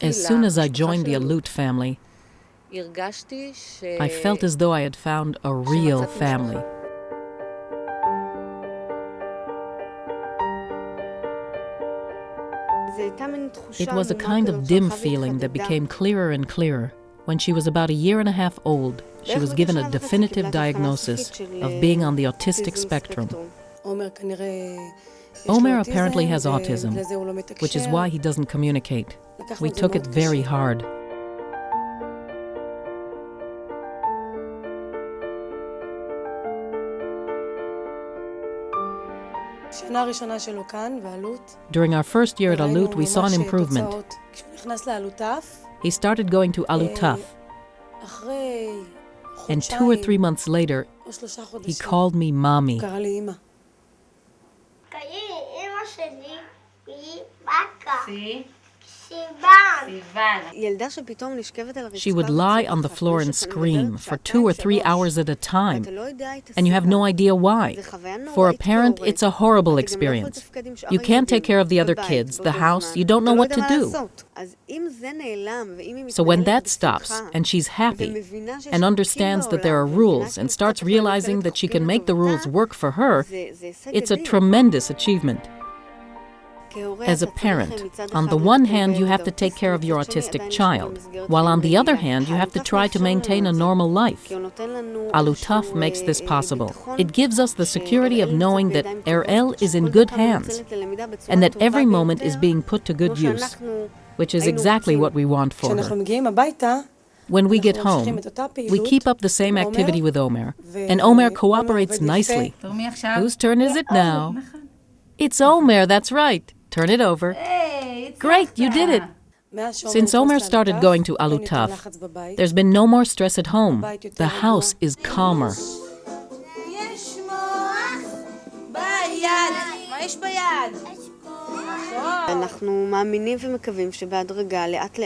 As soon as I joined the Alot family, I felt as though I had found a real family. It was a kind of dim feeling that became clearer and clearer. When she was about a year and a half old, she was given a definitive diagnosis of being on the autistic spectrum. Omer apparently has autism, which is why he doesn't communicate. We took it very hard. During our first year at Alot, we saw an improvement. He started going to Alutaf, and 2 or 3 months later, he called me Mommy. She would lie on the floor and scream for 2 or 3 hours at a time, and you have no idea why. For a parent, it's a horrible experience. You can't take care of the other kids, the house, you don't know what to do. So when that stops, and she's happy, and understands that there are rules, and starts realizing that she can make the rules work for her, it's a tremendous achievement. As a parent, on the one hand you have to take care of your autistic child, while on the other hand you have to try to maintain a normal life. Alutaf makes this possible. It gives us the security of knowing that Ariel is in good hands, and that every moment is being put to good use, which is exactly what we want for her. When we get home, we keep up the same activity with Omer, and Omer cooperates nicely. Whose turn is it now? It's Omer, that's right. Turn it over. Great, you did it. Since Omer started going to Alutaf, there's been no more stress at home. The house is calmer.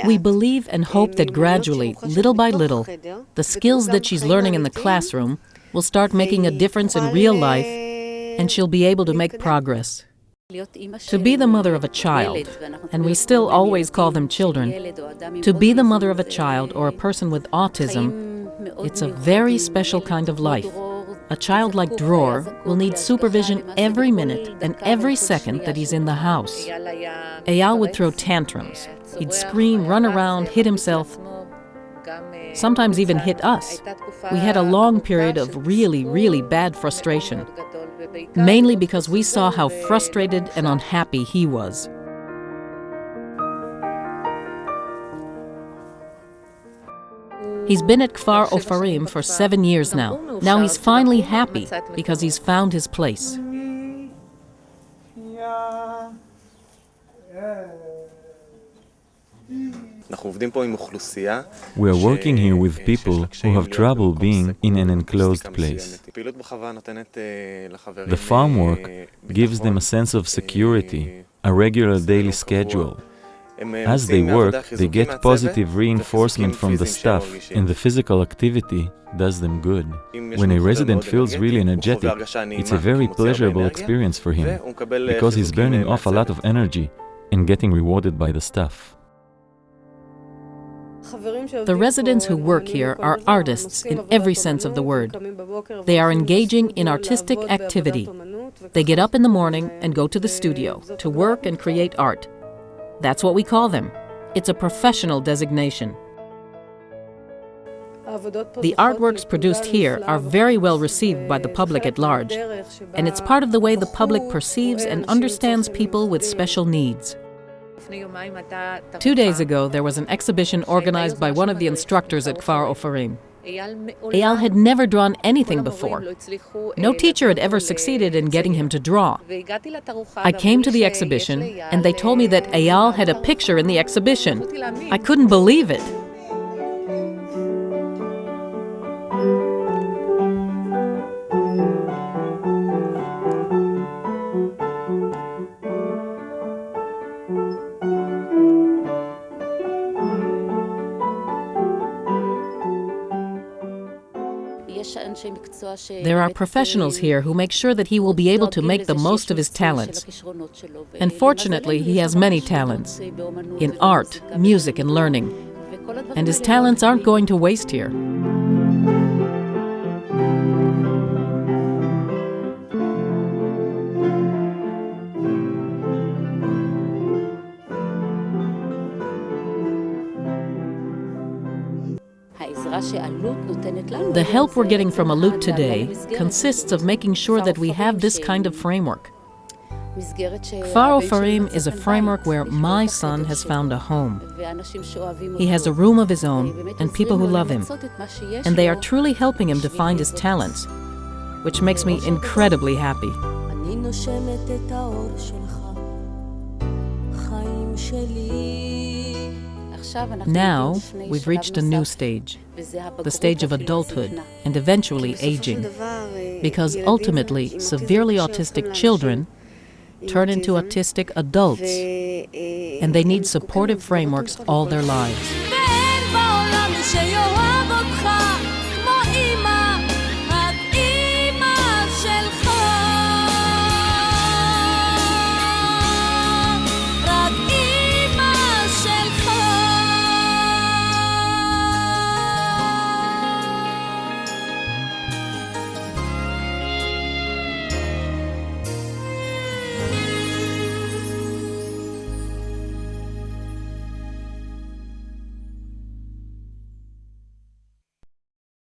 We believe and hope that gradually, little by little, the skills that she's learning in the classroom will start making a difference in real life, and she'll be able to make progress. To be the mother of a child, and we still always call them children, to be the mother of a child or a person with autism, it's a very special kind of life. A child like Dror will need supervision every minute and every second that he's in the house. Eyal would throw tantrums. He'd scream, run around, hit himself, sometimes even hit us. We had a long period of really, really bad frustration, mainly because we saw how frustrated and unhappy he was. He's been at Kfar Ofarim for 7 years now. Now he's finally happy because he's found his place. We are working here with people who have trouble being in an enclosed place. The farm work gives them a sense of security, a regular daily schedule. As they work, they get positive reinforcement from the staff, and the physical activity does them good. When a resident feels really energetic, it's a very pleasurable experience for him, because he's burning off a lot of energy and getting rewarded by the staff. The residents who work here are artists in every sense of the word. They are engaging in artistic activity. They get up in the morning and go to the studio to work and create art. That's what we call them. It's a professional designation. The artworks produced here are very well received by the public at large, and it's part of the way the public perceives and understands people with special needs. 2 days ago, there was an exhibition organized by one of the instructors at Kfar Ofarim. Eyal had never drawn anything before. No teacher had ever succeeded in getting him to draw. I came to the exhibition, and they told me that Eyal had a picture in the exhibition. I couldn't believe it. There are professionals here who make sure that he will be able to make the most of his talents. And fortunately, he has many talents in art, music, and learning. And his talents aren't going to waste here. The help we're getting from Alot today consists of making sure that we have this kind of framework. Kfar Ofarim is a framework where my son has found a home. He has a room of his own and people who love him. And they are truly helping him to find his talents, which makes me incredibly happy. Now, we've reached a new stage, the stage of adulthood and eventually aging, because ultimately, severely autistic children turn into autistic adults, and they need supportive frameworks all their lives.